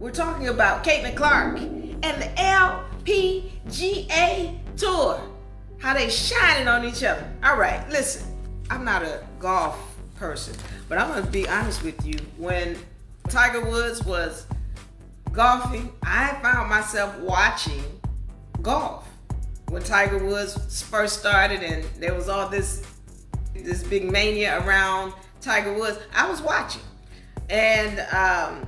We're talking about Caitlin Clark and the LPGA Tour. How they shining on each other. All right, listen, I'm not a golf person, but I'm gonna be honest with you. When Tiger Woods was golfing, I found myself watching golf. When Tiger Woods first started and there was all this big mania around Tiger Woods, I was watching. And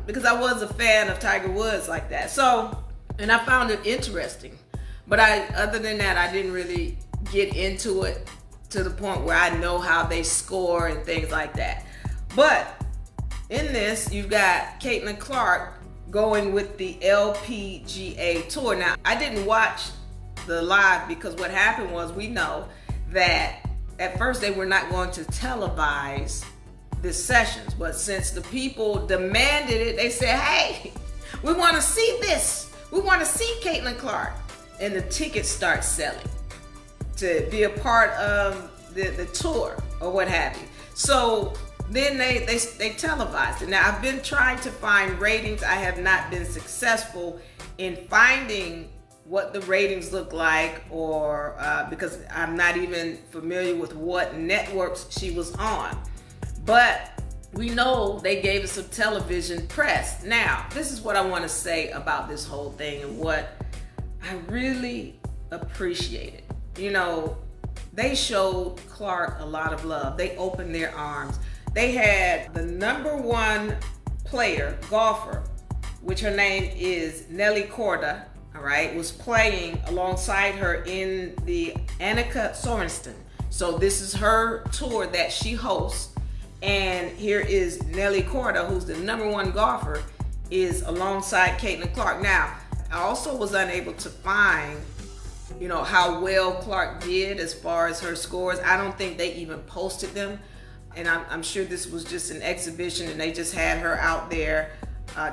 because I was a fan of Tiger Woods like that. So, and I found it interesting. But other than that, I didn't really get into it to the point where I know how they score and things like that. But in this, you've got Caitlin Clark going with the LPGA Tour. Now, I didn't watch the live because what happened was, we know that at first they were not going to televise the sessions, but since the people demanded it, they said, hey, we want to see this. We want to see Caitlin Clark. And the tickets start selling to be a part of the tour or what have you. So then they televised it. Now, I've been trying to find ratings. I have not been successful in finding what the ratings look like, or because I'm not even familiar with what networks she was on. But we know they gave us some television press. Now, this is what I want to say about this whole thing and what I really appreciated. You know, they showed Clark a lot of love. They opened their arms. They had the #1 player, golfer, which her name is Nelly Korda, all right, was playing alongside her in the Annika Sörenstam. So this is her tour that she hosts. And here is Nelly Korda, who's the #1 golfer, is alongside Caitlin Clark. Now, I also was unable to find, you know, how well Clark did as far as her scores. I don't think they even posted them. And I'm sure this was just an exhibition and they just had her out there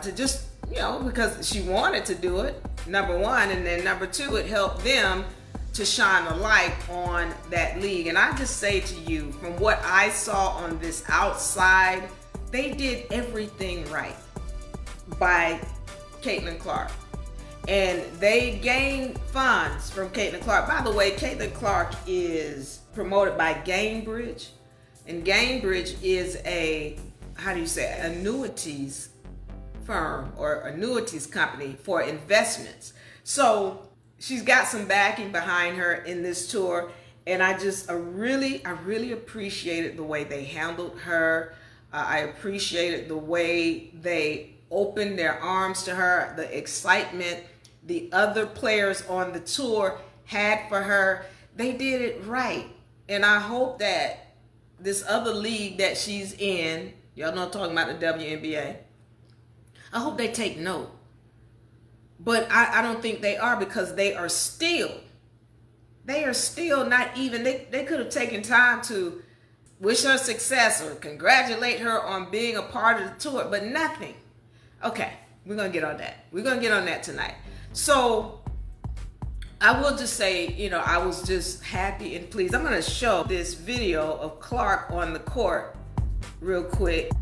to just, you know, because she wanted to do it, #1. And then #2, it helped them to shine a light on that league. And I just say to you, from what I saw on this outside, they did everything right by Caitlin Clark. And they gained funds from Caitlin Clark. By the way, Caitlin Clark is promoted by Gainbridge. And Gainbridge is a, how do you say, annuities firm or annuities company for investments. So she's got some backing behind her in this tour, and I really appreciated the way they handled her. I appreciated the way they opened their arms to her, the excitement the other players on the tour had for her. They did it right, and I hope that this other league that she's in, y'all know I'm talking about the WNBA, I hope they take note. But I don't think they are, because they are still not even, they could have taken time to wish her success or congratulate her on being a part of the tour, but nothing. Okay, we're going to get on that. We're going to get on that tonight. So I will just say, you know, I was just happy and pleased. I'm going to show this video of Clark on the court real quick.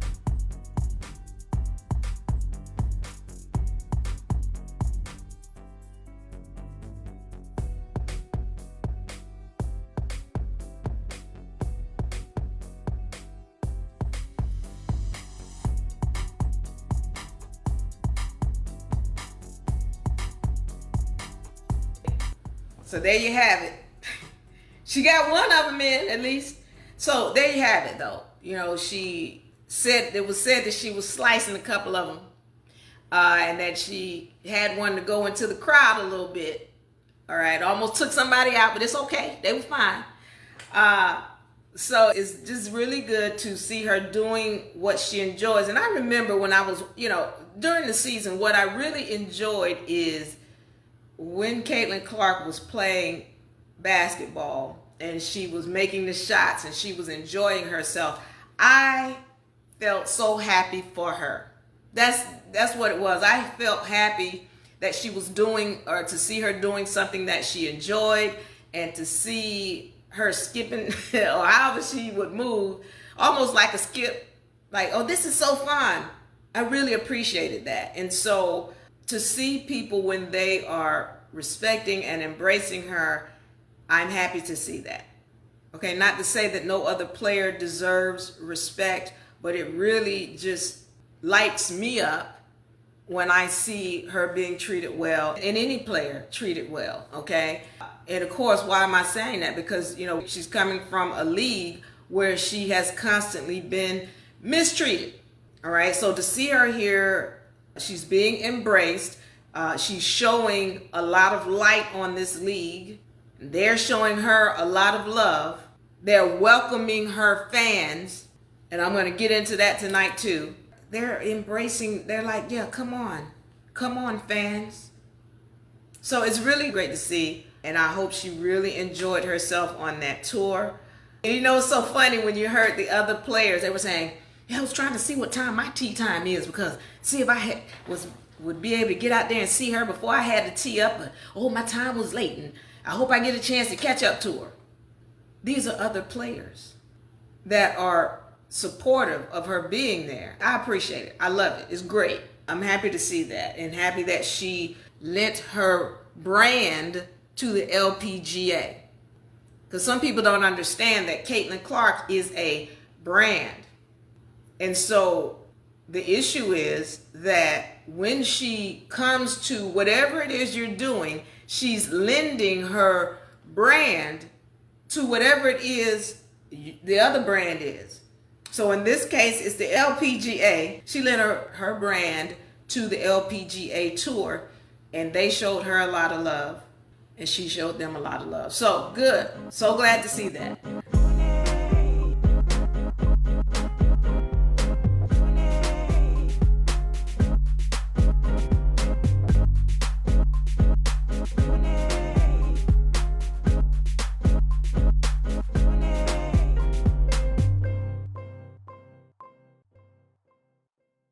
So there you have it. She got one of them in, at least. So there you have it, though. You know, she said, it was said that she was slicing a couple of them, and that she had one to go into the crowd a little bit. All right, almost took somebody out, but it's okay. They were fine. So it's just really good to see her doing what she enjoys. And I remember when I was, you know, during the season, what I really enjoyed is when Caitlin Clark was playing basketball and she was making the shots and she was enjoying herself. I felt so happy for her. That's what it was. I felt happy that she was doing, or to see her doing something that she enjoyed, and to see her skipping or however she would move, almost like a skip, like, oh, this is so fun. I really appreciated that. And so to see people when they are respecting and embracing her, I'm happy to see that. Okay, not to say that no other player deserves respect, but it really just lights me up when I see her being treated well, and any player treated well, okay? And of course, why am I saying that? Because, you know, she's coming from a league where she has constantly been mistreated, all right? So to see her here, she's being embraced. She's showing a lot of light on this league. They're showing her a lot of love. They're welcoming her fans, and I'm going to get into that tonight too. They're embracing, they're like, yeah, come on fans. So it's really great to see, and I hope she really enjoyed herself on that tour. And you know, it's so funny when you heard the other players, they were saying, yeah, I was trying to see what time my tee time is, because see if I would be able to get out there and see her before I had to tee up, but oh, my time was late, and I hope I get a chance to catch up to her. These are other players that are supportive of her being there. I appreciate it. I love it. It's great. I'm happy to see that, and happy that she lent her brand to the LPGA. Because some people don't understand that Caitlin Clark is a brand. And so the issue is that when she comes to whatever it is you're doing, she's lending her brand to whatever it is the other brand is. So in this case, it's the LPGA. She lent her brand to the LPGA Tour, and they showed her a lot of love, and she showed them a lot of love. So good. So glad to see that.